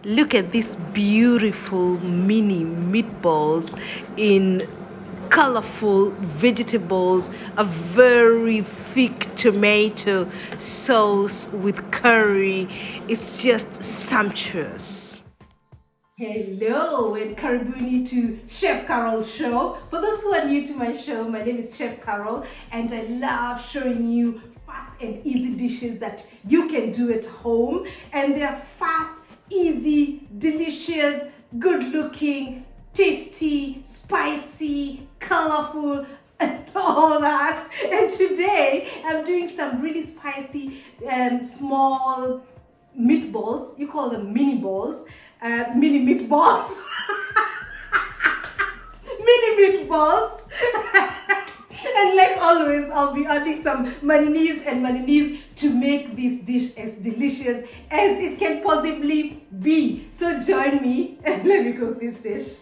Look at these beautiful mini meatballs in colorful vegetables, a very thick tomato sauce with curry. It's just sumptuous. Hello and karibuni to Chef Carol's show. For those who are new to my show, my name is Chef Carol and I love showing you fast and easy dishes that you can do at home, and they're fast, easy, delicious, good looking, tasty, spicy, colorful, and all that. And today I'm doing some really spicy small meatballs. You call them mini balls, mini meatballs. Mini meatballs. And like always, I'll be adding some mayonnaise to make this dish as delicious as it can possibly be. So join me and let me cook this dish.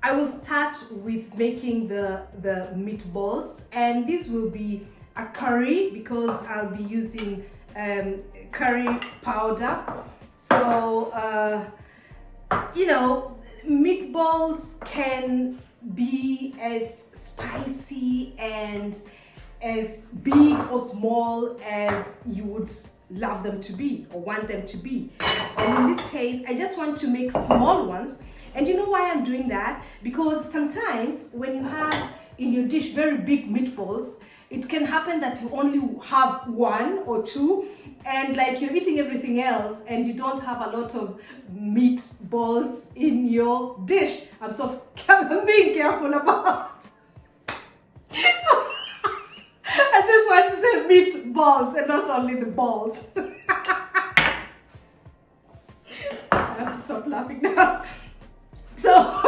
I will start with making the meatballs, and this will be a curry because I'll be using curry powder. So meatballs can be as spicy and as big or small as you would love them to be or want them to be. And in this case, I just want to make small ones. And you know why I'm doing that? Because sometimes when you have in your dish very big meatballs, it can happen that you only have one or two, and like you're eating everything else and you don't have a lot of meatballs in your dish. I'm being careful about. I just want to say meatballs and not only the balls. I have to stop laughing now. So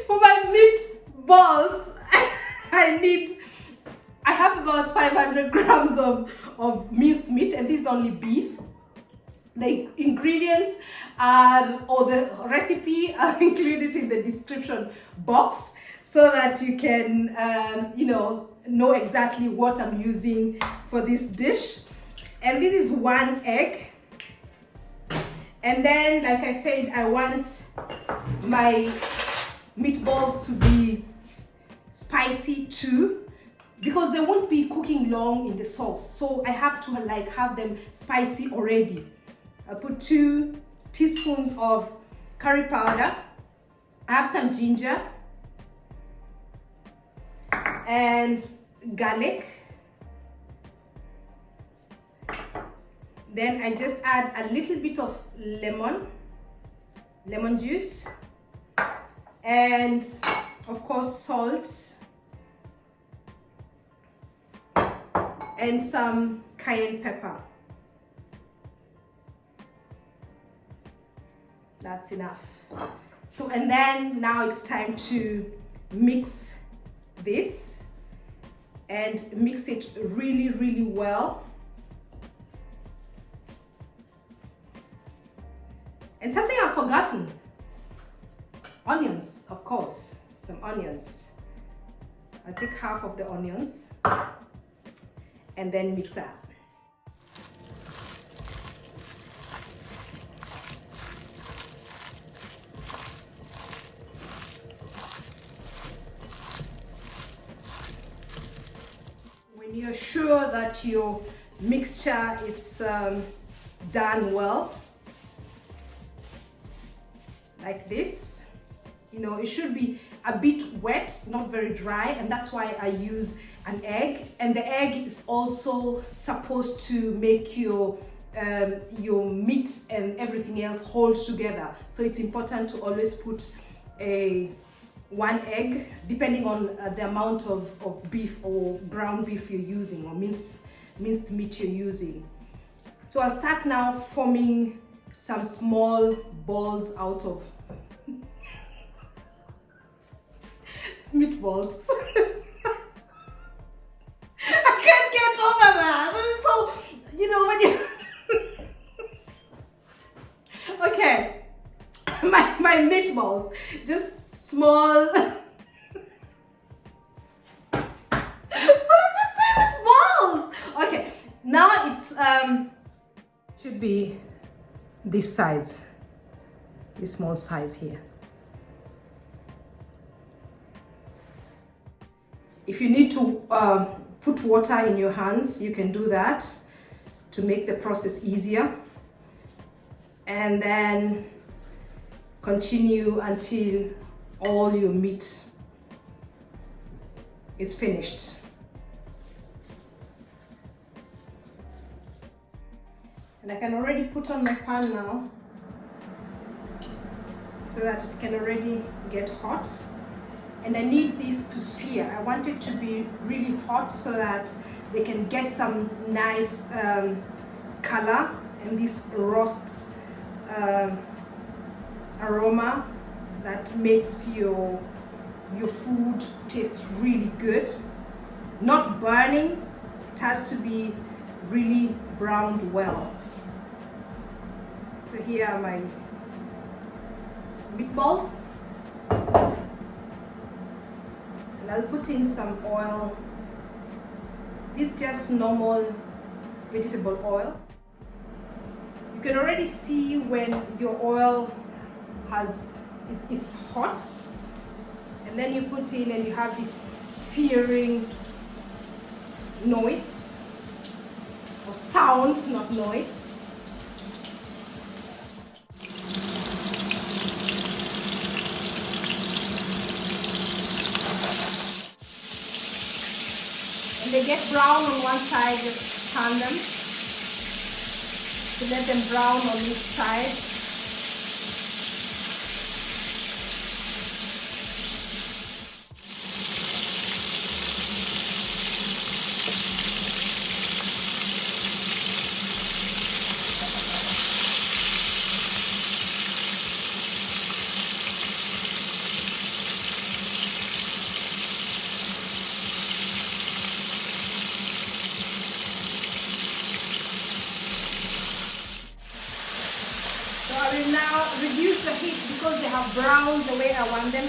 for my meatballs, I have about 500 grams of minced meat, and this is only beef. The ingredients or the recipe are included in the description box so that you can know exactly what I'm using for this dish. And this is 1 egg. And then, like I said, I want my meatballs to be spicy too, because they won't be cooking long in the sauce. So I have to have them spicy already. I put 2 teaspoons of curry powder. I have some ginger and garlic. Then I just add a little bit of lemon juice, and of course salt and some cayenne pepper. That's enough. So, and then now it's time to mix this and mix it really, really well. And something I've forgotten, onions, of course, some onions. I'll take half of the onions and then mix that. When you're sure that your mixture is done well, like this, it should be a bit wet, not very dry, and that's why I use an egg. And the egg is also supposed to make your meat and everything else hold together. So it's important to always put 1 egg, depending on the amount of beef or ground beef you're using, or minced meat you're using. So I'll start now forming some small balls out of meatballs. I can't get over that. meatballs. Just small. What does this say with balls? Okay, now it's should be this size, this small size here. If you need to put water in your hands, you can do that to make the process easier. And then continue until all your meat is finished. And I can already put on my pan now so that it can already get hot. And I need this to sear. I want it to be really hot so that they can get some nice color and this roast aroma that makes your food taste really good. Not burning, it has to be really browned well. So here are my meatballs. And I'll put in some oil. This is just normal vegetable oil. You can already see when your oil is hot, and then you put in and you have this searing noise or sound, not noise. When they get brown on one side, just turn them to let them brown on each side. So I will now reduce the heat because they have browned the way I want them to.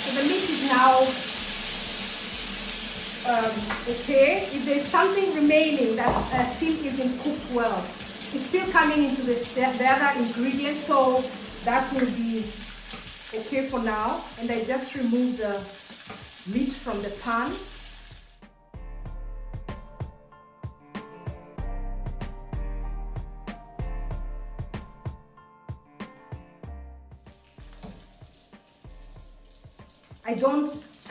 So the meat is now okay. If there's something remaining that still isn't cooked well, it's still coming into the other ingredients, so that will be okay for now. And I just remove the meat from the pan.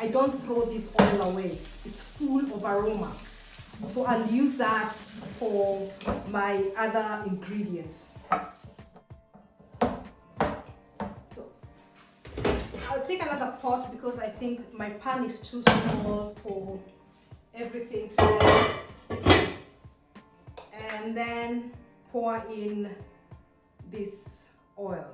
I don't throw this oil away. It's full of aroma. So I'll use that for my other ingredients. So I'll take another pot because I think my pan is too small for everything today. And then pour in this oil.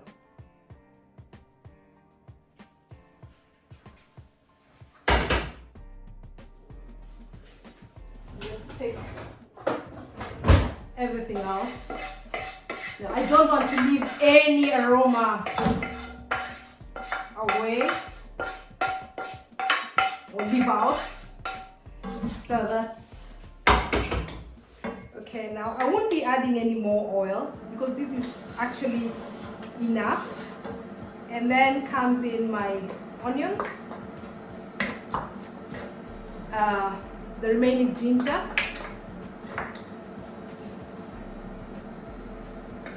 Just take everything out. Now, I don't want to leave any aroma away or leave out. So that's okay. Now I won't be adding any more oil because this is actually enough. And then comes in my onions. The remaining ginger,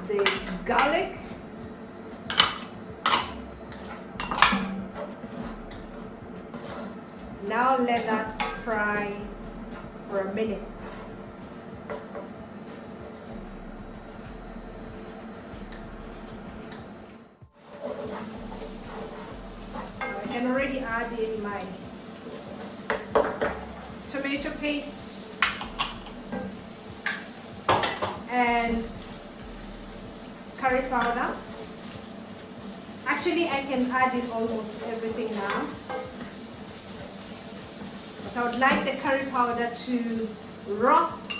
the garlic, now let that fry for a minute. I can already add in my tomato paste and curry powder. Actually, I can add in almost everything now. But I would like the curry powder to roast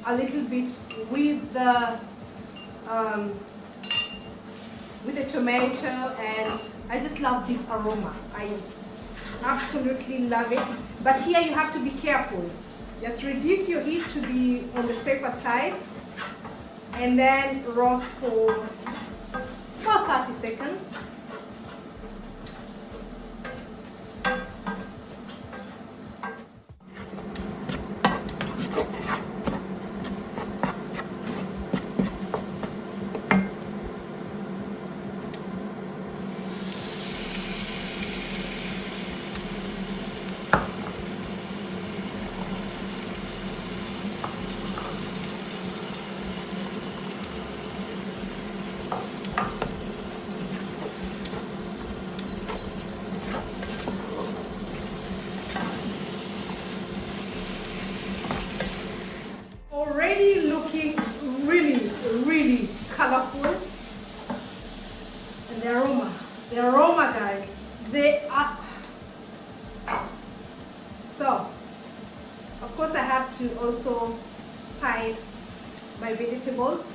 a little bit with the tomato, and I just love this aroma. I absolutely love it. But here you have to be careful. Just reduce your heat to be on the safer side, and then roast for about 30 seconds. Already looking really colorful, and the aroma guys, they are. So of course I have to also spice my vegetables,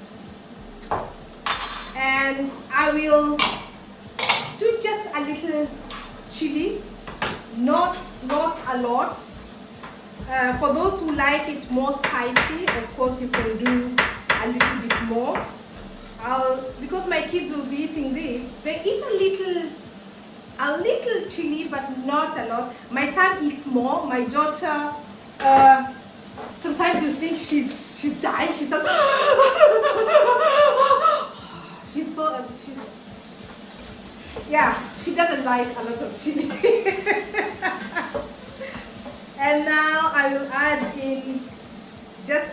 and I will do just a little chili, not a lot. For those who like it more spicy, of course you can do a little bit more. Because my kids will be eating this, they eat a little chili, but not a lot. My son eats more. My daughter, sometimes you think she's dying. She's like, yeah, she doesn't like a lot of chili. And now I will add in just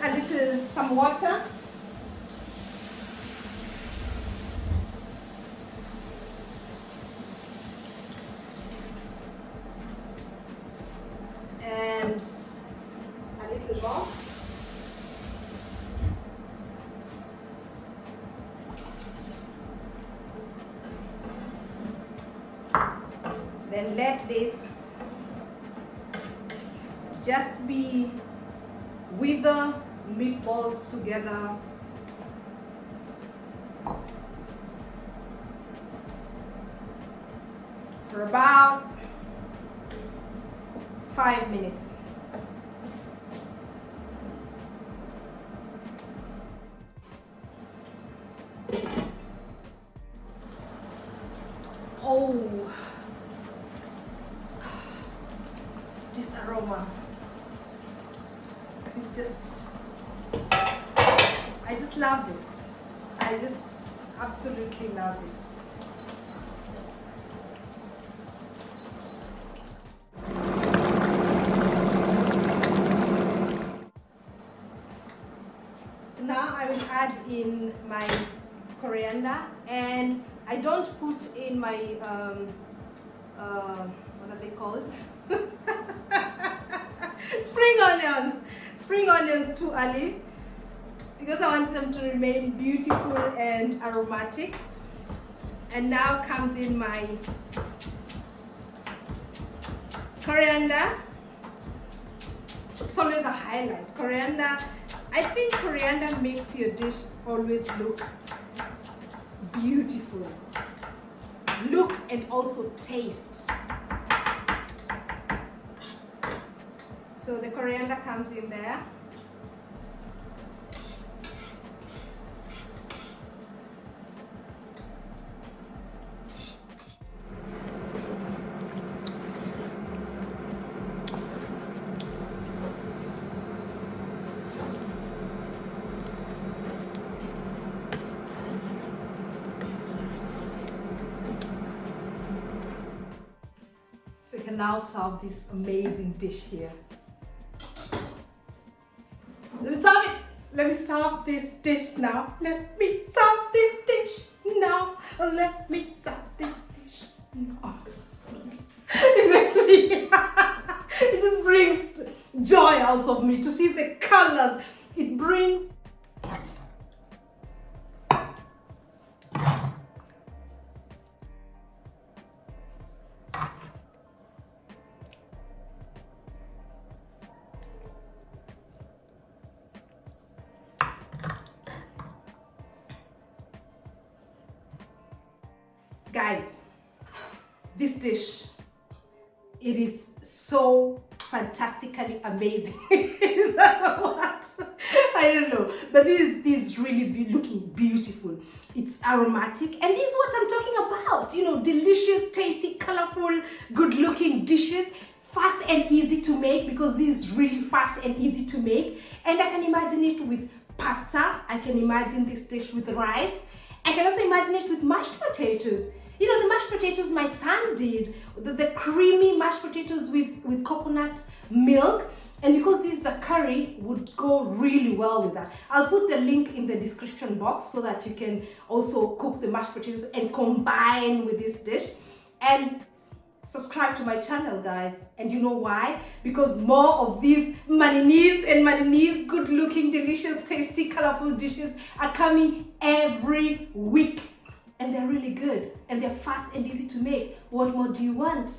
some water. And a little more. Then let this just be with the meatballs together. For about 5 minutes. Oh, this aroma. It's just, I just love this. I just absolutely love this. So now I will add in my coriander, and I don't put in my, what are they called? Spring onions too early, because I want them to remain beautiful and aromatic. And now comes in my coriander. It's always a highlight. Coriander, I think coriander makes your dish always look beautiful. Look and also taste. So the coriander comes in there. So you can now serve this amazing dish here. Let me serve this dish now. Let me serve this dish now. Let me serve this dish now. It makes me, it just brings joy out of me to see the colors. It brings Guys, this dish, it is so fantastically amazing. Is that what? I don't know, but this is really looking beautiful. It's aromatic, and this is what I'm talking about. You know, delicious, tasty, colorful, good-looking dishes. Fast and easy to make, because this is really fast and easy to make. And I can imagine it with pasta. I can imagine this dish with rice. I can also imagine it with mashed potatoes. You know, the mashed potatoes my son did, the creamy mashed potatoes with coconut milk. And because this is a curry, would go really well with that. I'll put the link in the description box so that you can also cook the mashed potatoes and combine with this dish. And subscribe to my channel, guys. And you know why? Because more of these maninese, good looking, delicious, tasty, colorful dishes are coming every week. And they're really good, and they're fast and easy to make. What more do you want?